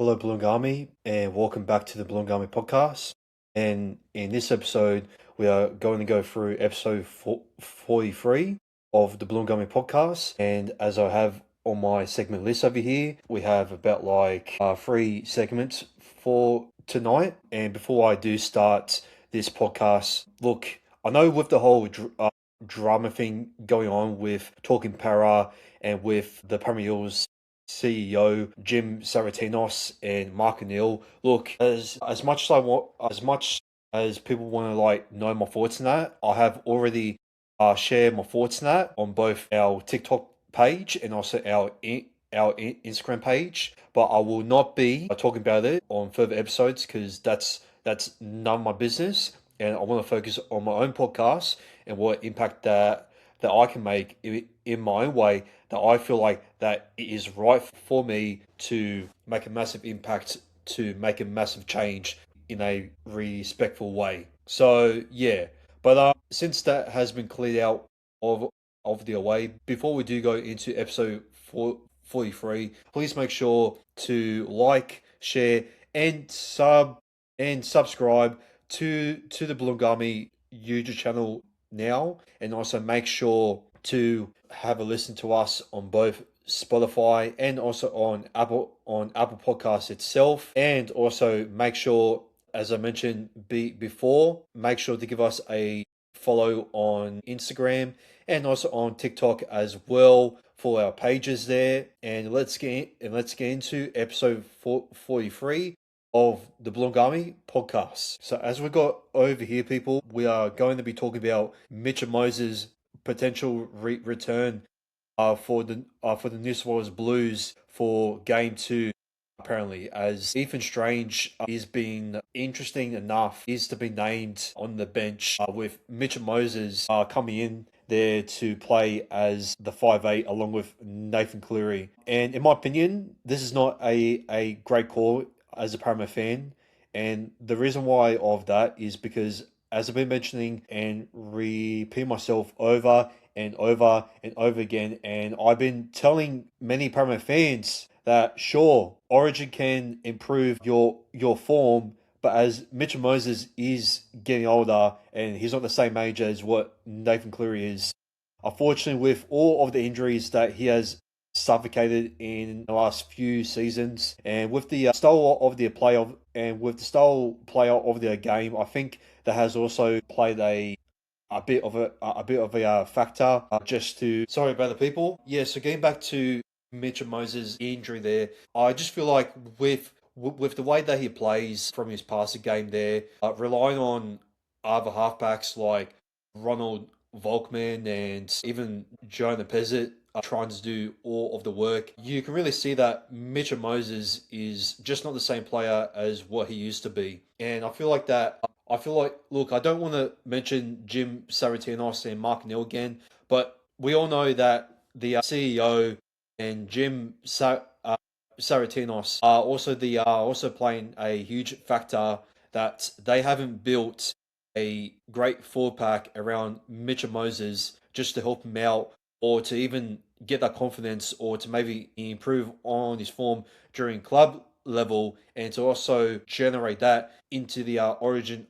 Hello, Blungami, and welcome back to the Blungami podcast. And in this episode, we are going to go through episode 43 of the Blungami podcast. And as I have on my segment list over here, we have about three segments for tonight. And before I do start this podcast, look, I know with the whole drama thing going on with Talking Para and with the Premier Eels CEO Jim Saratinos and Mark O'Neill. Look, as much as I want, as much as people want to know my thoughts on that, I have already shared my thoughts on that on both our TikTok page and also our Instagram page. But I will not be talking about it on further episodes because that's none of my business, and I want to focus on my own podcast and what impact that I can make in my own way, that I feel like that it is right for me to make a massive impact, to make a massive change in a respectful way. So yeah, but since that has been cleared out of the way, before we do go into episode 43, please make sure to like, share, and subscribe to the Blungami YouTube channel now, and also make sure to have a listen to us on both Spotify and also on Apple Podcasts itself, and also make sure, as I mentioned before, make sure to give us a follow on Instagram and also on TikTok as well for our pages there. And let's get into episode 43 of the Blungami podcast. So as we got over here, people, we are going to be talking about Mitchell Moses' potential return for the New South Wales Blues for Game 2. Apparently, as Ethan Strange is being interesting enough, is to be named on the bench with Mitchell Moses coming in there to play as the 5'8" along with Nathan Cleary. And in my opinion, this is not a great call as a Parramatta fan. And the reason why of that is because, as I've been mentioning and repeat myself over and over and over again, and I've been telling many Parramatta fans that sure, Origin can improve your form, but as Mitchell Moses is getting older and he's not the same age as what Nathan Cleary is, unfortunately, with all of the injuries that he has suffocated in the last few seasons, and with the style of the playoff and with the style player of the game, I think that has also played a bit of a factor. Just to sorry about the people. Yeah, so getting back to Mitchell Moses' injury there, I just feel like with the way that he plays from his passing game there, relying on other halfbacks like Ronald Volkman and even Jonah Pezzett trying to do all of the work, you can really see that Mitchell Moses is just not the same player as what he used to be. And look, I don't want to mention Jim Saratinos and Mark Neal again, but we all know that the CEO and Saratinos are also playing a huge factor, that they haven't built a great forward pack around Mitchell Moses just to help him out, or to even get that confidence, or to maybe improve on his form during club level, and to also generate that into the Origin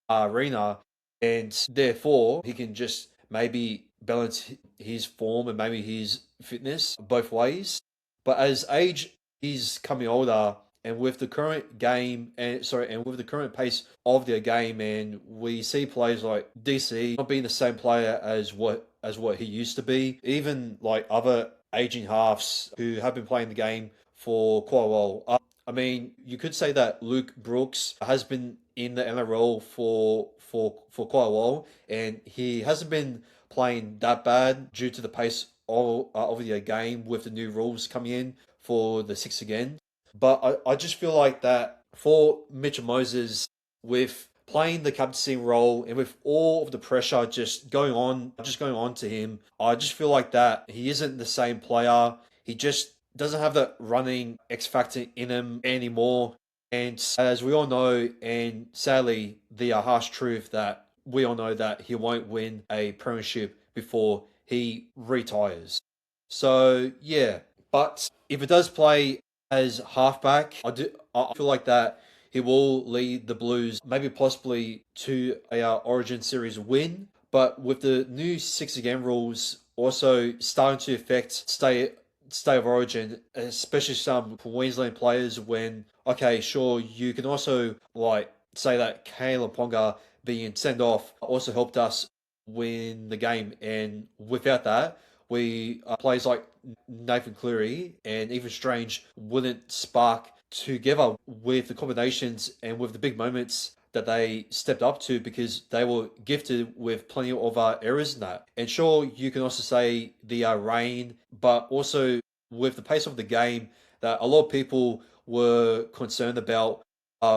arena, and therefore he can just maybe balance his form and maybe his fitness both ways. But as age is coming older, and with the current game, and with the current pace of their game, and we see players like DC not being the same player as what he used to be, even like other aging halves who have been playing the game for quite a while. I mean, you could say that Luke Brooks has been in the NRL for quite a while, and he hasn't been playing that bad due to the pace of the game with the new rules coming in for the six again. But I just feel like that for Mitchell Moses, with playing the captaincy role and with all of the pressure just going on to him, I just feel like that he isn't the same player. He just doesn't have that running X factor in him anymore. And as we all know, and sadly, the harsh truth that we all know, that he won't win a premiership before he retires. So yeah, but if it does play as halfback. I feel like that he will lead the Blues maybe possibly to a Origin Series win. But with the new 60 game rules also starting to affect state of origin, especially some Queensland players, when okay, sure, you can also like say that Caleb Ponga being sent off also helped us win the game, and without that, we players like Nathan Cleary and even Strange wouldn't spark together with the combinations and with the big moments that they stepped up to, because they were gifted with plenty of errors in that. And sure, you can also say the rain, but also with the pace of the game that a lot of people were concerned about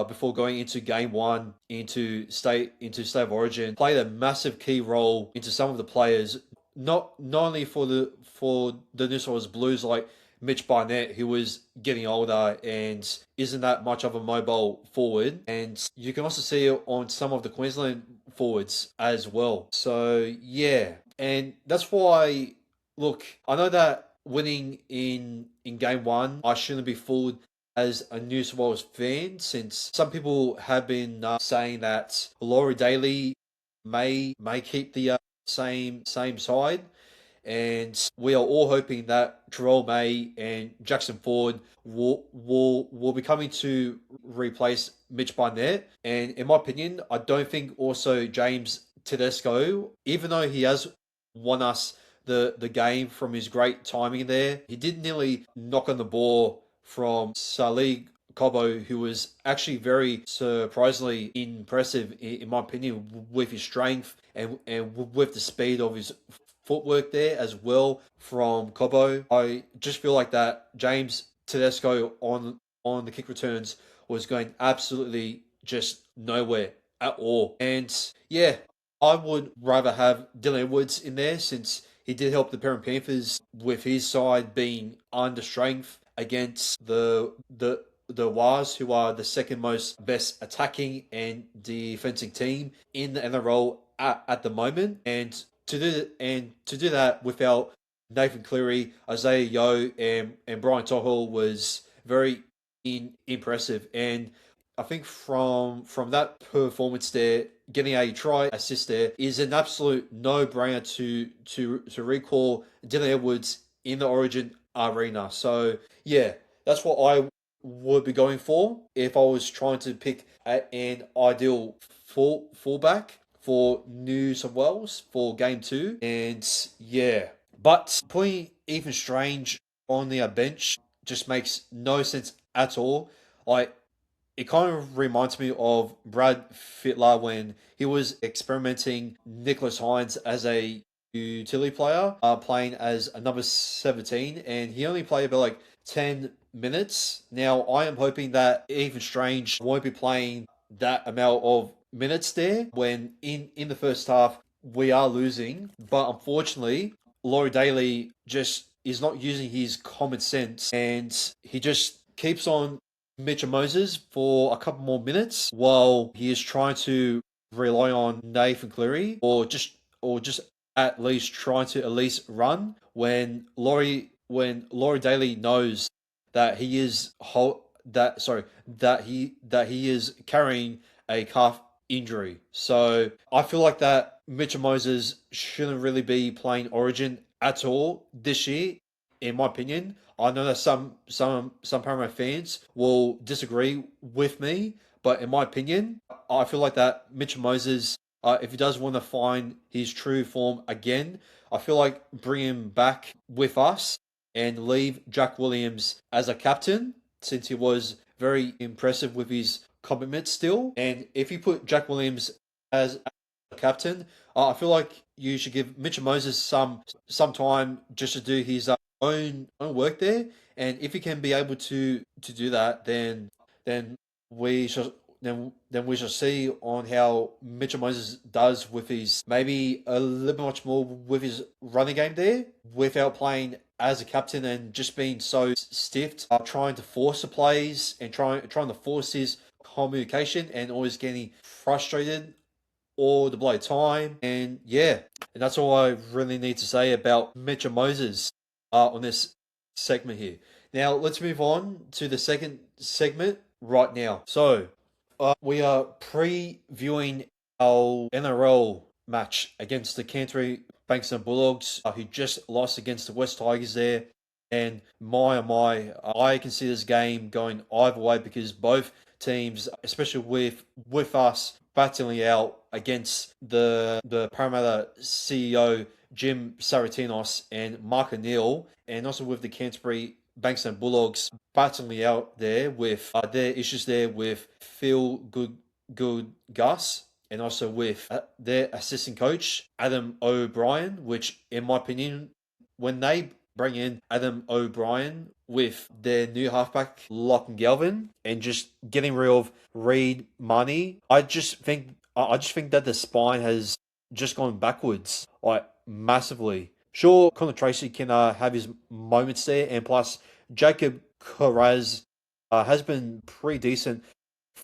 before going into game one, into state of origin, played a massive key role into some of the players, not only for the New South Wales Blues, like Mitch Barnett, who was getting older and isn't that much of a mobile forward. And you can also see it on some of the Queensland forwards as well. So, yeah. And that's why, look, I know that winning in game one, I shouldn't be fooled as a New South Wales fan, since some people have been saying that Laurie Daly may keep the same side, and we are all hoping that Terrell May and Jackson Ford will be coming to replace Mitch Barnett. And in my opinion, I don't think also James Tedesco, even though he has won us the game from his great timing there, he did nearly knock on the ball from Salih Cobo, who was actually very surprisingly impressive, in my opinion, with his strength and with the speed of his footwork there as well from Cobo. I just feel like that James Tedesco on the kick returns was going absolutely just nowhere at all. And yeah, I would rather have Dylan Edwards in there, since he did help the Parent Panthers with his side being under strength against the Wars, who are the second most best attacking and defending team in the NRL at the moment. And to do that without Nathan Cleary, Isaiah Yeo, and Brian Tohill was very impressive. And I think from that performance there, getting a try assist there is an absolute no brainer to recall Dylan Edwards in the Origin arena. So yeah, that's what I would be going for if I was trying to pick an ideal fullback for New South Wales for game two. And yeah, but putting Ethan Strange on the bench just makes no sense at all. Like, it kind of reminds me of Brad Fittler when he was experimenting Nicholas Hines as a utility player, playing as a number 17, and he only played about like 10 minutes. Now, I am hoping that Ethan Strange won't be playing that amount of minutes there when in the first half we are losing. But unfortunately, Laurie Daly just is not using his common sense, and he just keeps on Mitchell Moses for a couple more minutes while he is trying to rely on Nathan Cleary, or just at least trying to at least run when Laurie Daly knows that he is that he is carrying a calf injury. So I feel like that Mitchell Moses shouldn't really be playing Origin at all this year, in my opinion. I know that some Paramount fans will disagree with me, but in my opinion, I feel like that Mitchell Moses, if he does want to find his true form again, I feel like bring him back with us and leave Jack Williams as a captain, since he was very impressive with his commitment still. And if you put Jack Williams as a captain, I feel like you should give Mitchell Moses some time just to do his own work there. And if he can be able to do that, then we shall then we shall see on how Mitchell Moses does with his maybe a little bit much more with his running game there, without playing as a captain and just being so stiff, trying to force the plays and trying to force his communication, and always getting frustrated all the bloody time. And yeah, and that's all I really need to say about Mitchell Moses on this segment here. Now let's move on to the second segment right now. So we are previewing our NRL match against the Canterbury Bankstown Bulldogs, who just lost against the West Tigers there. And my oh my, I can see this game going either way because both teams, especially with us battling out against the Parramatta CEO Jim Saratinos and Mark O'Neill, and also with the Canterbury Bankstown Bulldogs battling out there with their issues there with Phil Good Gus, and also with their assistant coach Adam O'Brien, which in my opinion, when they bring in Adam O'Brien with their new halfback Lachlan Galvin and just getting rid of Reed Money, I just think that the spine has just gone backwards like massively. Sure, Connor Tracy can have his moments there, and plus Jacob Corraz has been pretty decent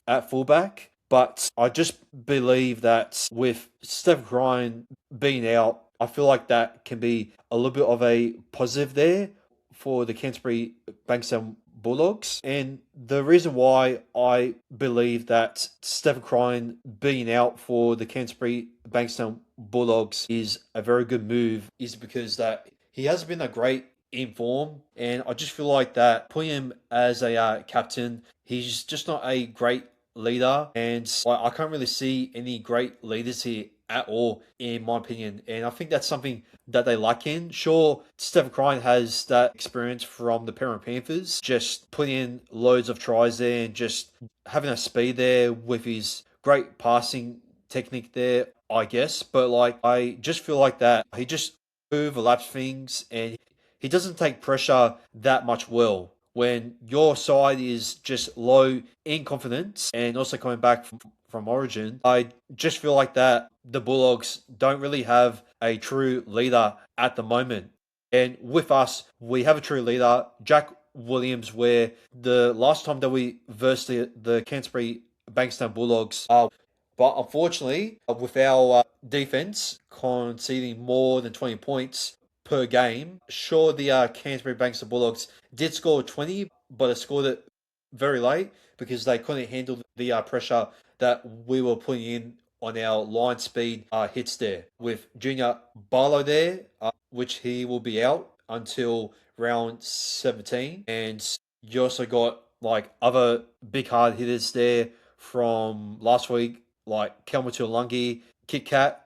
at fullback. But I just believe that with Steph Ryan being out, I feel like that can be a little bit of a positive there for the Canterbury Bankstown Bulldogs. And the reason why I believe that Stephen Crine being out for the Canterbury Bankstown Bulldogs is a very good move is because that he has been a great in form, and I just feel like that putting him as a captain, he's just not a great leader, and I can't really see any great leaders here at all, in my opinion. And I think that's something that they lack in. Sure, Stephen Crine has that experience from the Penrith Panthers, just putting in loads of tries there and just having a speed there with his great passing technique there, I guess. But like, I just feel like that he just overlaps things and he doesn't take pressure that much well. When your side is just low in confidence and also coming back from Origin, I just feel like that the Bulldogs don't really have a true leader at the moment. And with us, we have a true leader, Jack Williams, where the last time that we versed the Canterbury Bankstown Bulldogs, but unfortunately, with our defense conceding more than 20 points per game, sure, the Canterbury Bankstown Bulldogs did score 20, but they scored it very late because they couldn't handle the pressure that we were putting in on our line speed hits there. With Junior Barlow there, which he will be out until round 17. And you also got like other big hard hitters there from last week, like Kelma Tuolangi, Kit Kat.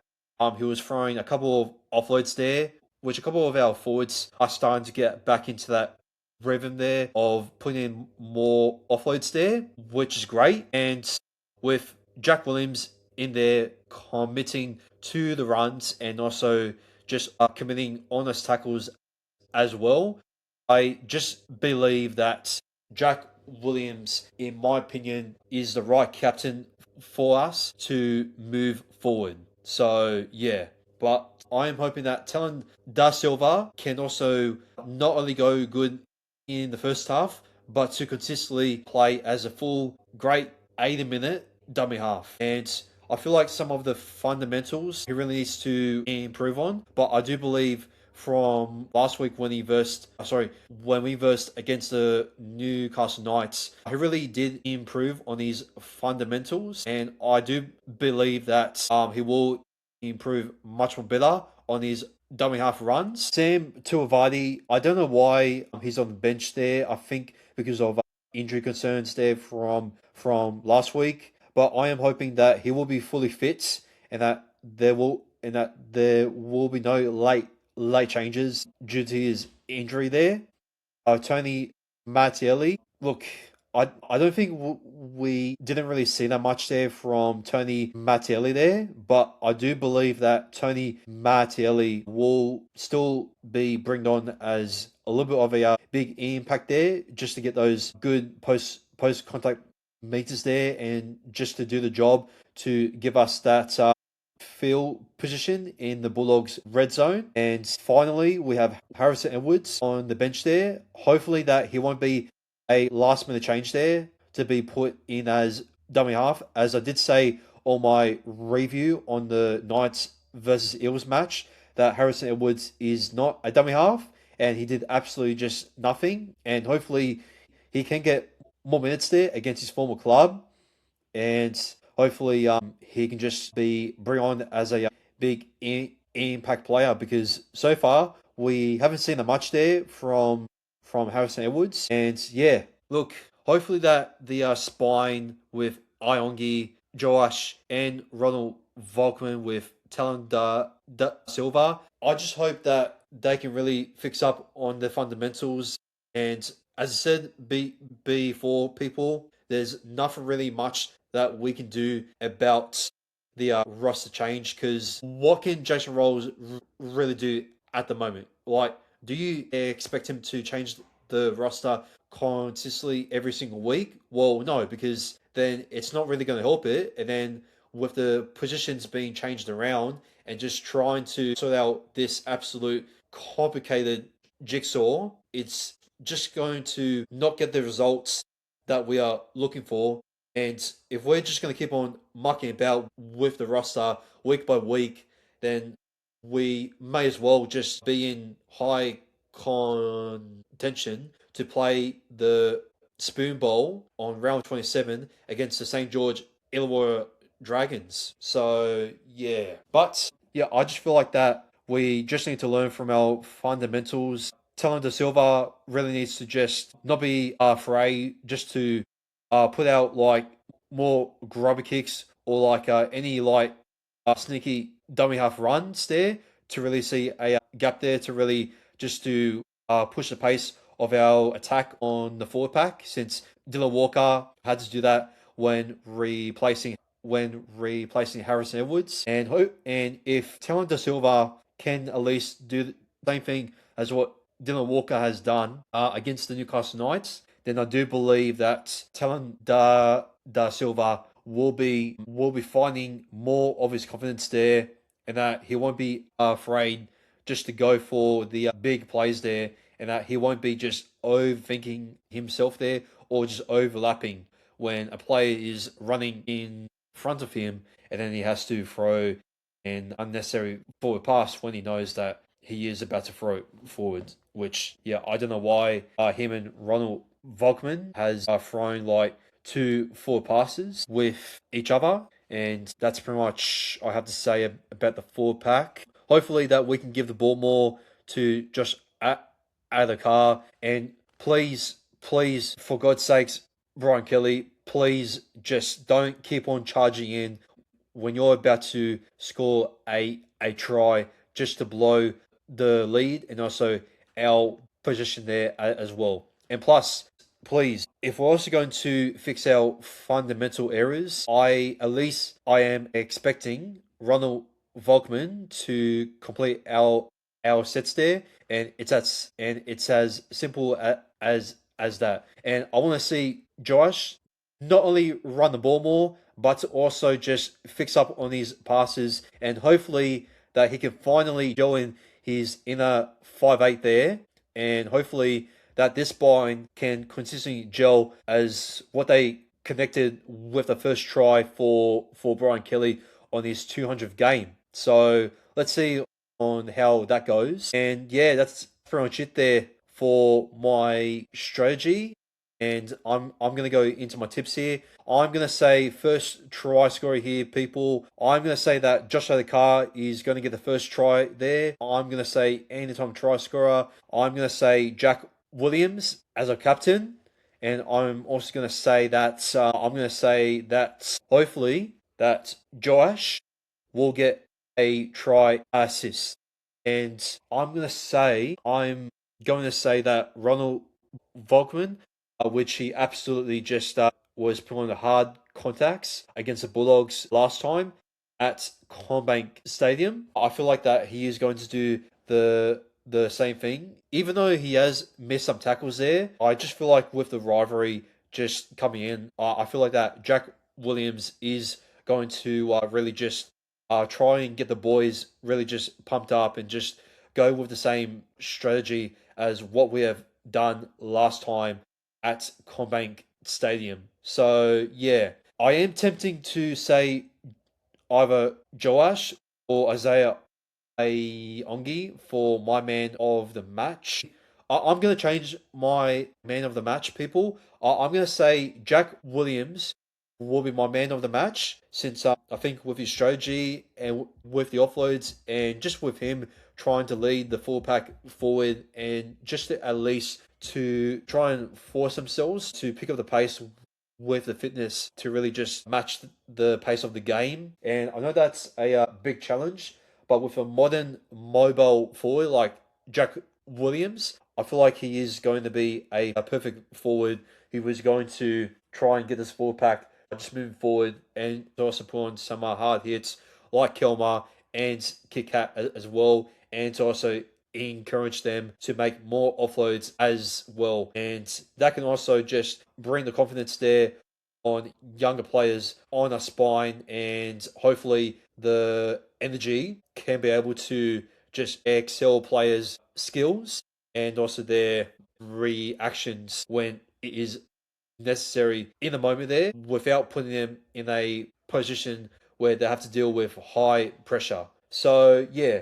He was throwing a couple of offloads there, which a couple of our forwards are starting to get back into that rhythm there of putting in more offloads there, which is great. And with Jack Williams in there committing to the runs and also just committing honest tackles as well, I just believe that Jack Williams, in my opinion, is the right captain for us to move forward. So, yeah. But I am hoping that Talon Da Silva can also not only go good in the first half, but to consistently play as a full, great 80-minute dummy half. And I feel like some of the fundamentals he really needs to improve on, but I do believe from last week when we versed against the Newcastle Knights, he really did improve on his fundamentals, and I do believe that he will improve much more better on his dummy half runs. Sam Tuivasa, I don't know why he's on the bench there. I think because of injury concerns there from last week, but I am hoping that he will be fully fit and that there will be no late changes due to his injury there. Tony Martielli. Look, I don't think we didn't really see that much there from Tony Martielli there, but I do believe that Tony Martielli will still be bringed on as a little bit of a big impact there, just to get those good post contact meters there, and just to do the job to give us that field position in the Bulldogs red zone. And finally, we have Harrison Edwards on the bench there. Hopefully that he won't be a last minute change there to be put in as dummy half. As I did say on my review on the Knights versus Eels match, that Harrison Edwards is not a dummy half. and he did absolutely just nothing. And hopefully, he can get more minutes there against his former club, and hopefully, he can just be bring on as a big impact player because so far we haven't seen that much there from Harrison Edwards. And yeah, look, hopefully that the spine with Iongi, Joash, and Ronald Volkman with Talon da Silva. I just hope that they can really fix up on the fundamentals. And as I said before, people, there's nothing really much that we can do about the roster change because what can Jason Rolls really do at the moment? Like, do you expect him to change the roster consistently every single week? Well, no, because then it's not really going to help it. And then with the positions being changed around and just trying to sort out this absolute complicated jigsaw, it's just going to not get the results that we are looking for. And if we're just going to keep on mucking about with the roster week by week, then we may as well just be in high contention to play the Spoon Bowl on round 27 against the St. George Illawarra Dragons. So, yeah. But, yeah, I just feel like that we just need to learn from our fundamentals. Talon Da Silva really needs to just not be afraid just to put out like more grubber kicks or like any like sneaky dummy half runs there to really see a gap there to really just to push the pace of our attack on the forward pack since Dylan Walker had to do that when replacing Harrison Edwards and if Talon Da Silva can at least do the same thing as what Dylan Walker has done against the Newcastle Knights, then I do believe that Talon Da Silva will be finding more of his confidence there, and that he won't be afraid just to go for the big plays there, and that he won't be just overthinking himself there or just overlapping when a player is running in front of him, and then he has to throw an unnecessary forward pass when he knows that he is about to throw forward. Which, yeah, I don't know why him and Ronald Volkman has thrown like two forward passes with each other, and that's pretty much I have to say about the forward pack. Hopefully that we can give the ball more to Josh Adokar, and please, for God's sakes, Brian Kelly, please just don't keep on charging in when you're about to score a try just to blow the lead and also our position there as well. And plus, please, if we're also going to fix our fundamental errors, I am expecting Ronald Volkman to complete our sets there, and it's as simple as that. And I want to see Josh not only run the ball more, but to also just fix up on his passes, and hopefully that he can finally join his inner 5'8" there, and hopefully that this spine can consistently gel as what they connected with the first try for Brian Kelly on his 200th game. So let's see on how that goes. And yeah, that's pretty much it there for my strategy. And I'm gonna go into my tips here. I'm gonna say first try scorer here, people. I'm gonna say that Josh Adokar is gonna get the first try there. I'm gonna say anytime try scorer. I'm gonna say Jack Williams as a captain, and I'm also gonna say that hopefully that Josh will get a try assist, and I'm going to say that Ronald Volkman, which he absolutely just was put on the hard contacts against the Bulldogs last time at Combank Stadium. I feel like that he is going to do the same thing, even though he has missed some tackles there. I just feel like with the rivalry just coming in, I feel like that Jack Williams is going to really just try and get the boys really just pumped up and just go with the same strategy as what we have done last time at Combank Stadium. So yeah, I am tempting to say either Joash or Isaiah Aongi for my man of the match. I'm going to change my man of the match, people. I'm going to say Jack Williams will be my man of the match since I think with his strategy and with the offloads and just with him trying to lead the full pack forward and just to, at least to try and force themselves to pick up the pace with the fitness to really just match the pace of the game. And I know that's a big challenge, but with a modern mobile forward like Jack Williams, I feel like he is going to be a perfect forward who is going to try and get this forward pack just moving forward and also put on some hard hits like Kelma and Kit Kat as well, and to also encourage them to make more offloads as well. And that can also just bring the confidence there on younger players on a spine, and hopefully the energy can be able to just excel players' skills and also their reactions when it is necessary in the moment there without putting them in a position where they have to deal with high pressure. So, yeah,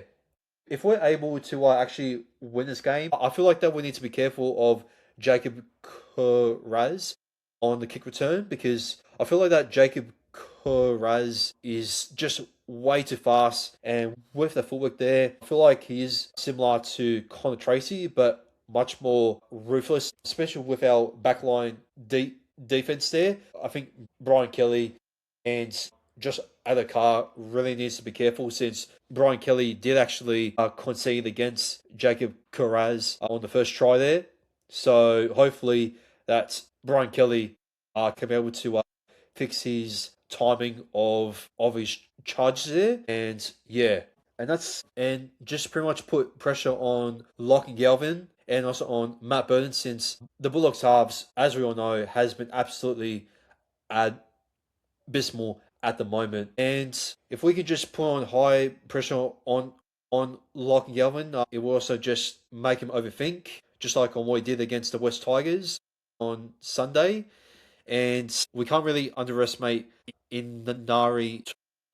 if we're able to actually win this game, I feel like that we need to be careful of Jacob Kuraz on the kick return because I feel like that Jacob Kuraz is just way too fast, and with the footwork there, I feel like he is similar to Connor Tracy, but much more ruthless, especially with our backline defense there. I think Brian Kelly and Josh Adokar really needs to be careful since Brian Kelly did actually concede against Jacob Kuraz on the first try there. So hopefully that Brian Kelly can be able to fix his timing of his charges there. And yeah, and just pretty much put pressure on Lockie Galvin and also on Matt Burton since the Bulldogs halves, as we all know, has been absolutely abysmal at the moment. And if we could just put on high pressure on Lockie Galvin, it will also just make him overthink, just like on what he did against the West Tigers on Sunday. And we can't really underestimate in the Nari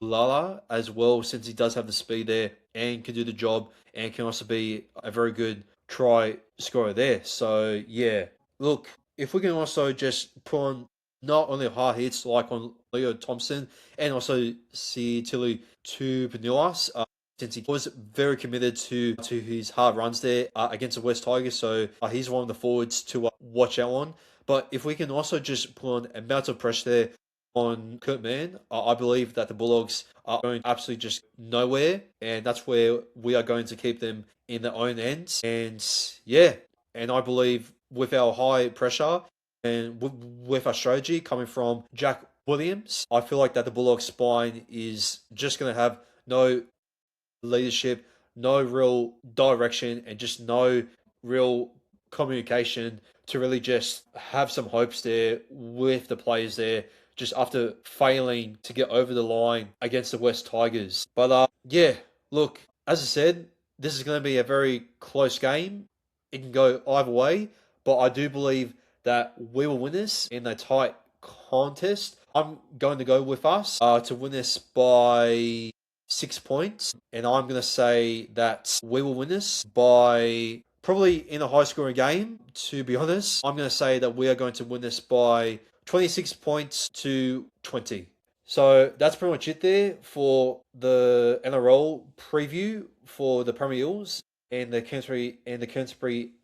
Lala as well, since he does have the speed there and can do the job and can also be a very good try scorer there. So yeah, look, if we can also just put on not only hard hits like on Leo Thompson and also see Tilly to Panilas, since he was very committed to his hard runs there against the West Tigers, so he's one of the forwards to watch out on. But if we can also just put on a amount of pressure there on Kurt Mann, I believe that the Bulldogs are going absolutely just nowhere, and that's where we are going to keep them in their own ends. And yeah, and I believe with our high pressure and with our strategy coming from Jack Williams, I feel like that the Bulldogs spine is just going to have no leadership, no real direction, and just no real communication to really just have some hopes there with the players there just after failing to get over the line against the West Tigers. But yeah, look, as I said, this is going to be a very close game. It can go either way, but I do believe that we will win this in a tight contest. I'm going to go with us to win this by 6 points, and I'm going to say that we will win this by probably in a high scoring game. To be honest, I'm going to say that we are going to win this by 26 points to 20. So that's pretty much it there for the NRL preview for the Premier Eels and the Canterbury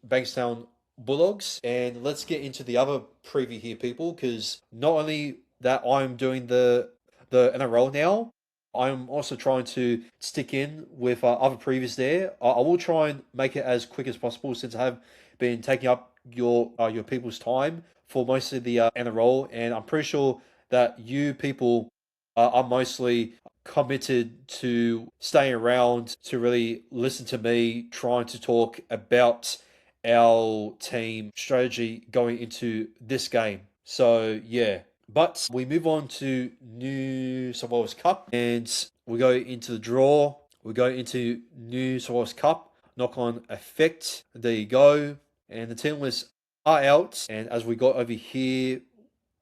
Bankstown Bulldogs. And let's get into the other preview here, people, because not only that I'm doing the NRL now, I'm also trying to stick in with other previews there. I will try and make it as quick as possible since I have been taking up your people's time for most of the NRL, and I'm pretty sure that you people are mostly committed to staying around to really listen to me trying to talk about our team strategy going into this game. So yeah, but we move on to New South Wales Cup and we go into the draw. We go into New South Wales Cup. Knock on effect. There you go. And the team lists are out. And as we got over here,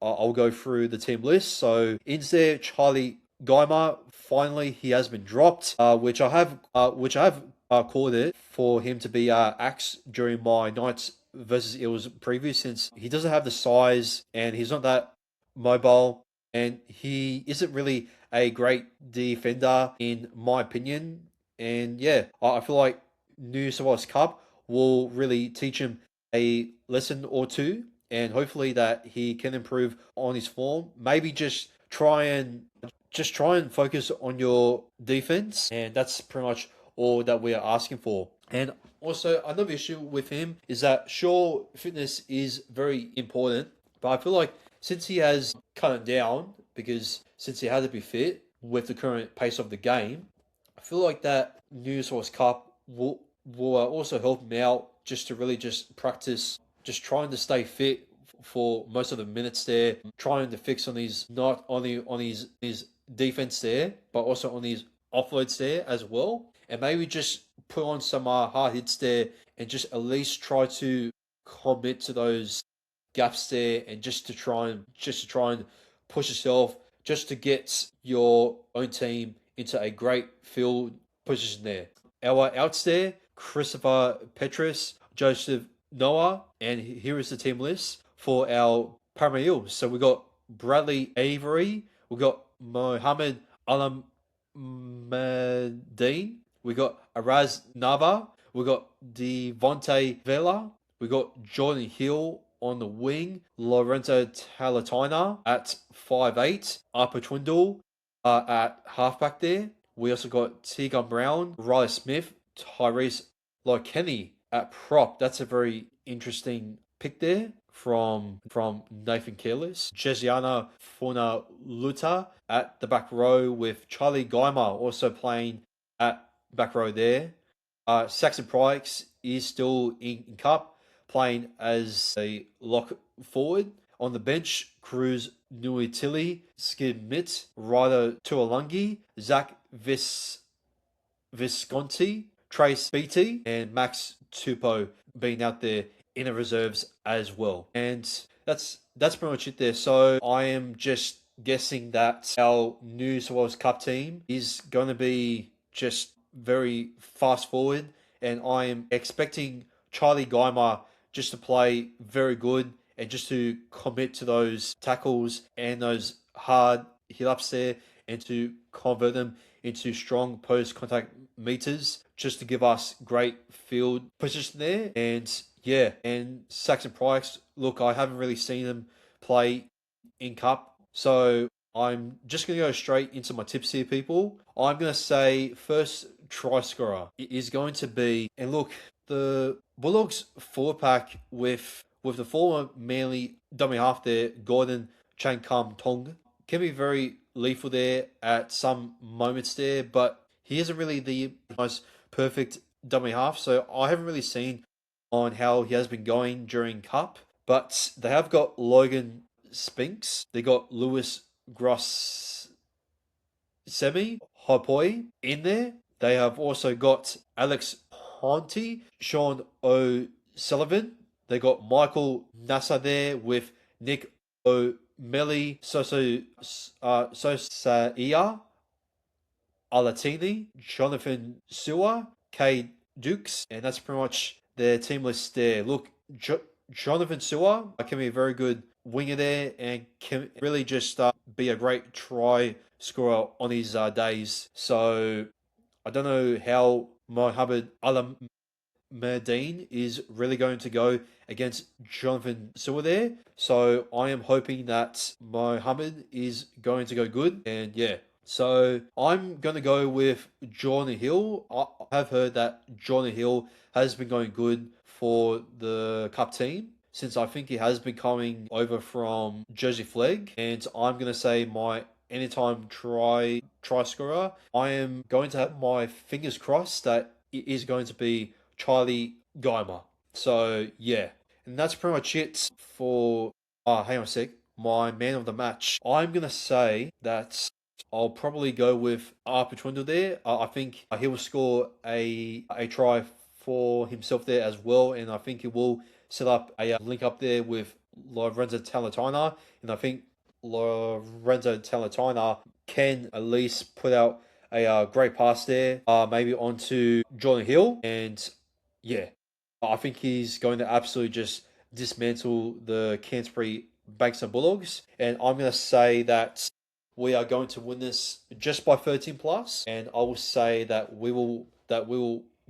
I'll go through the team list. So in there, Charlie Geimer. Finally, he has been dropped, which I have called it for him to be axed during my Knights versus Eels preview, since he doesn't have the size and he's not that mobile, and he isn't really a great defender in my opinion. And yeah, I feel like New South Wales Cup will really teach him a lesson or two, and hopefully that he can improve on his form. Maybe just try and focus on your defense, and that's pretty much all that we are asking for. And also, another issue with him is that sure, fitness is very important, but I feel like since he has cut it down, because since he had to be fit with the current pace of the game, I feel like that New Source Cup will also help him out just to really just practice, just trying to stay fit for most of the minutes there, trying to fix on his not only on his defense there, but also on his offloads there as well, and maybe just put on some hard hits there, and just at least try to commit to those gaps there, and just to try and push yourself, just to get your own team into a great field position there. Our outs there: Christopher Petrus, Joseph Noah, and here is the team list for our Parramatta Eels. So we got Bradley Avery, we got Mohammed Alam Madine, we got Araz Nava, we got Devontae Vela, we got Jordan Hill on the wing, Lorenzo Talatina at 5'8", Upper Twindle at halfback there. We also got Tegan Brown, Riley Smith, Tyrese Kenny at prop. That's a very interesting pick there from Nathan Careless. Jesiana Fauna Luta at the back row, with Charlie Geimer also playing at back row there. Saxon Pryx is still in cup, playing as a lock forward. On the bench, Cruz Nuitili, Skid Mitt, Ryder Tuolungi, Zach Visconti, Trace Beatty, and Max Tupo being out there in the reserves as well. And that's pretty much it there. So I am just guessing that our New South Wales Cup team is going to be just very fast forward, and I am expecting Charlie Geimer just to play very good, and just to commit to those tackles and those hard hit ups there, and to convert them into strong post contact meters, just to give us great field position there. And yeah, and Saxon Price, look, I haven't really seen him play in cup, so I'm just going to go straight into my tips here, people. I'm going to say first try scorer is going to be, and look, the Bulldogs forward pack with the former Manly dummy half there, Gordon Chankam Tong, can be very lethal there at some moments there, but he isn't really the most perfect dummy half, so I haven't really seen on how he has been going during Cup. But they have got Logan Spinks, they got Lewis Gross Semi Hopoi in there. They have also got Alex Ponty, Sean O'Sullivan. They got Michael Nasser there with Nick O'Melly, Sosaia Alatini, Jonathan Sewer, Kay Dukes, and that's pretty much their team list there. Look, Jonathan Sewer can be a very good winger there, and can really just be a great try scorer on his days. So I don't know how Mohammed Alam Medine is really going to go against Jonathan Sewer there. So I am hoping that Mohammed is going to go good. And yeah, so I'm going to go with Jordan Hill. I have heard that Jordan Hill has been going good for the Cup team, since I think he has been coming over from Jersey Flegg. And I'm going to say my anytime try scorer, I am going to have my fingers crossed that it is going to be Charlie Geimer. So yeah, and that's pretty much it for. Hang on a sec. My man of the match. I'm gonna say that I'll probably go with Arpa Twindle there. I think he will score a try for himself there as well, and I think he will set up a link up there with Lorenzo Talatina, and I think Lorenzo Talatina can at least put out a great pass there, maybe onto Jordan Hill, and yeah, I think he's going to absolutely just dismantle the Canterbury Banks and Bulldogs, and I'm going to say that we are going to win this just by 13 plus, and I will say that we will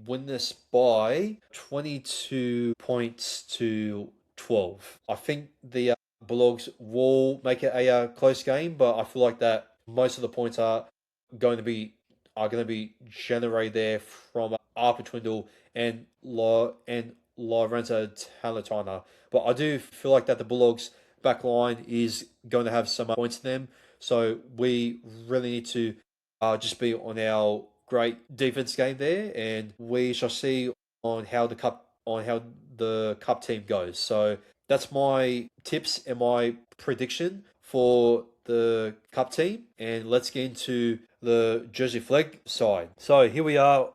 win this by 22 points to 12. I think the Bulldogs will make it a close game, but I feel like that most of the points going to be going to be generated there from Arthur Twindle and Lorenzo Talatana. But I do feel like that the Bulldogs back line is going to have some points in them. So we really need to just be on our great defense game there, and we shall see on how the cup team goes. So that's my tips and my prediction for the cup team. And let's get into the Jersey Flag side. So here we are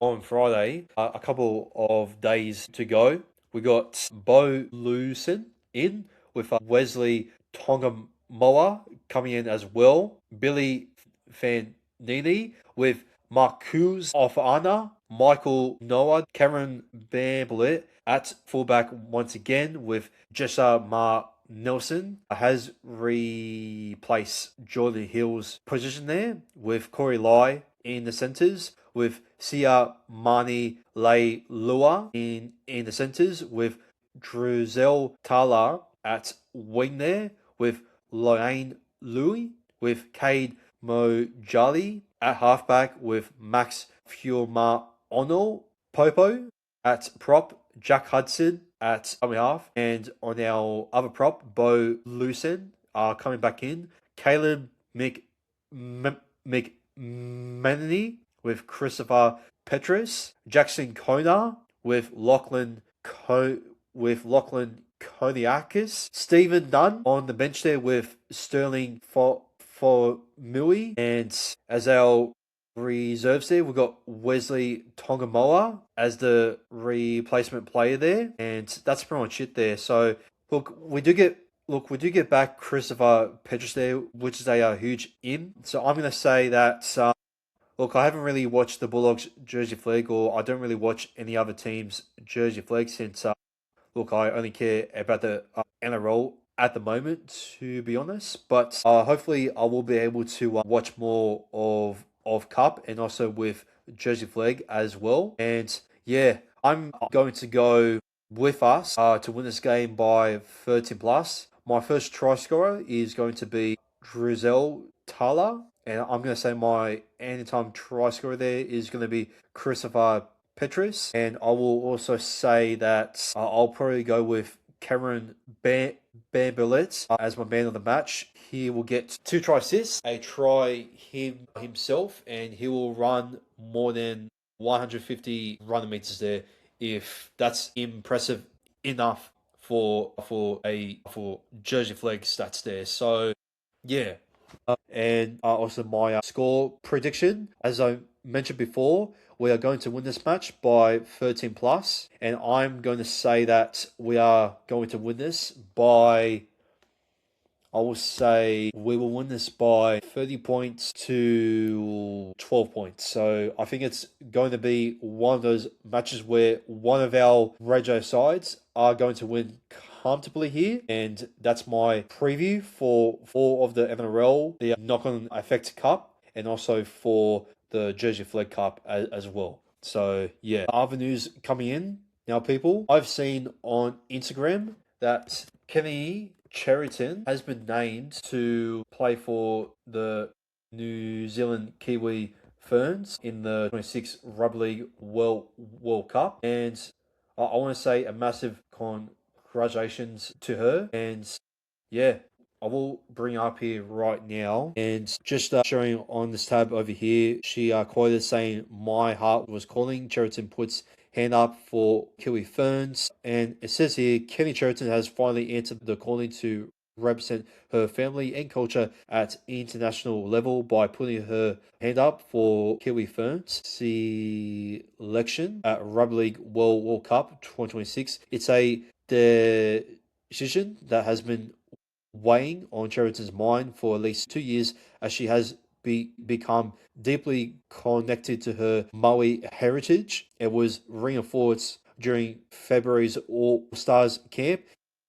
on Friday, a couple of days to go. We got Bo Lucen in with Wesley Tongamoa coming in as well. Billy Fanini with Marcus Ofana, Michael Noah, Cameron Bamblett at fullback once again with Jessa Mar Nelson has replaced Jordan Hill's position there with Corey Lai in the centres, with Sia Mani Lei Lua in the centres, with Druzel Tala at wing there, with Lorraine Louis, with Cade Mojali at halfback, with Max Fiuma Ono Popo at prop, Jack Hudson at coming half, and on our other prop, Bo Lucen are coming back in. Caleb McMenany with Christopher Petrus, Jackson Kona with Lachlan Koniakis, Stephen Dunn on the bench there with Sterling for Mui, and as our reserves there, we've got Wesley Tongamoa as the replacement player there, and that's pretty much it there. So we do get back Christopher Petrus there, which is a huge in. So I'm going to say that look, I haven't really watched the Bulldogs jersey flag, or I don't really watch any other team's jersey flag since look, I only care about the NRL at the moment, to be honest. But hopefully, I will be able to watch more of Cup and also with Jersey Flag as well. And yeah, I'm going to go with us to win this game by 13 plus. My first try scorer is going to be Drizel Tala, and I'm going to say my anytime try scorer there is going to be Christopher Petrus, and I will also say that I'll probably go with Cameron Bambillet as my man of the match. He will get 2 try assists, a try himself, and he will run more than 150 running meters there. If that's impressive enough for Jersey Flag stats there, so yeah. And also my score prediction, as I mentioned before, we are going to win this match by 13 plus, and I'm going to say that we are going to win this by, I will say we will win this by 30 points to 12 points. So I think it's going to be one of those matches where one of our radio sides are going to win comfortably here, and that's my preview for 4 of the NRL, the knock-on effect cup, and also for the Jersey Flag Cup as well. So yeah, other news coming in now, people. I've seen on Instagram that Kenny Cherryton has been named to play for the New Zealand Kiwi Ferns in the 26 Rugby League World Cup, and I want to say a massive congratulations to her. And yeah, I will bring up here right now, and just showing on this tab over here, she quoted saying, "My heart was calling." Cheriton puts hand up for Kiwi Ferns, and it says here, Kenny Cheriton has finally answered the calling to represent her family and culture at international level by putting her hand up for Kiwi Ferns selection at Rugby League World Cup 2026. It's a decision that has been weighing on Cheriton's mind for at least 2 years, as she has become deeply connected to her Maui heritage. It was reinforced during February's All Stars camp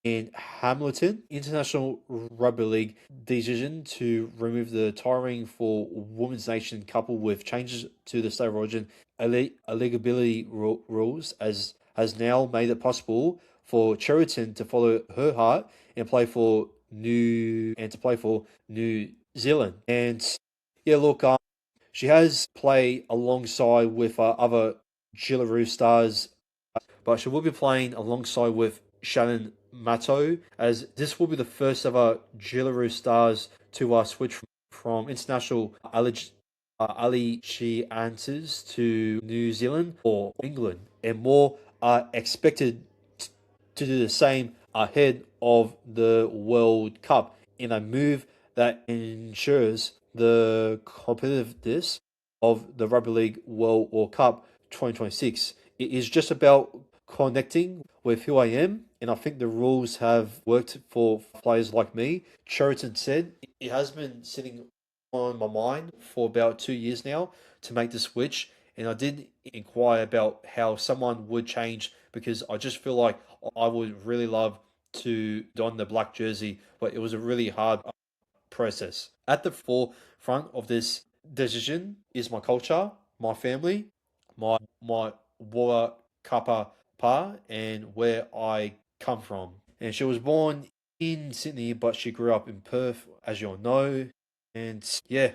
in Hamilton. International Rugby League decision to remove the tiring for Women's Nation coupled with changes to the state of origin eligibility rules has now made it possible for Cheriton to follow her heart and play for New Zealand. And yeah, look, she has played alongside with other Jillaroo stars, but she will be playing alongside with Shannon Matto, as this will be the first ever Jillaroo stars to switch from international allegiances to New Zealand or England, and more are expected to do the same ahead of the World Cup in a move that ensures the competitiveness of the Rugby League World Cup 2026. It is just about connecting with who I am, and I think the rules have worked for players like me. Sheraton said it has been sitting on my mind for about 2 years now to make the switch, and I did inquire about how someone would change because I just feel like I would really love to don the black jersey, but it was a really hard process. At the forefront of this decision is my culture, my family, my Wara Kappa Pa, and where I come from. And she was born in Sydney, but she grew up in Perth, as you all know. And yeah,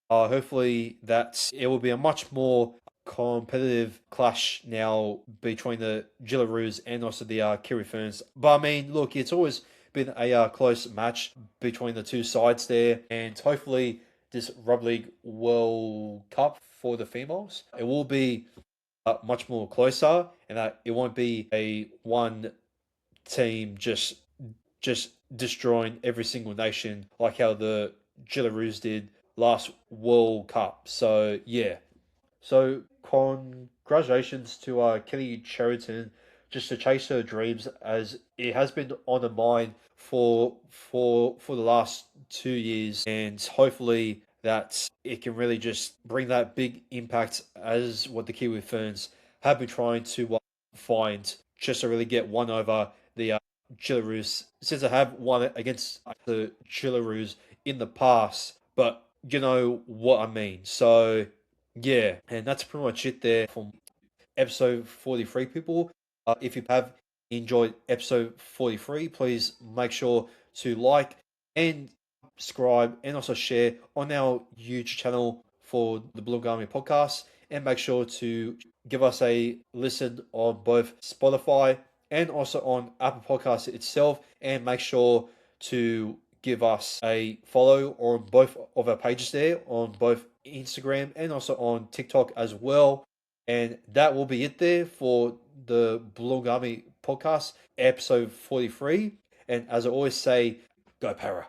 hopefully that it will be a much more competitive clash now between the Jillaroos and also the Kiwi Ferns. But I mean, look, it's always been a close match between the two sides there, and hopefully this Rugby League World Cup for the females, it will be much more closer, and that it won't be a one team just destroying every single nation like how the Jillaroos did last World Cup. So yeah, so congratulations to Kelly Cheriton just to chase her dreams, as it has been on her mind for the last 2 years, and hopefully that it can really just bring that big impact as what the Kiwi Ferns have been trying to find, just to really get one over the Chillaroos, since I have won against the Chillaroos in the past, but you know what I mean. So yeah, and that's pretty much it there from episode 43, people. If you have enjoyed episode 43, please make sure to like and subscribe and also share on our YouTube channel for the Blue Army podcast. And make sure to give us a listen on both Spotify and also on Apple Podcasts itself. And make sure to give us a follow on both of our pages there, on both Instagram and also on TikTok as well. And that will be it there for the Bulungami podcast, episode 43. And as I always say, go Para.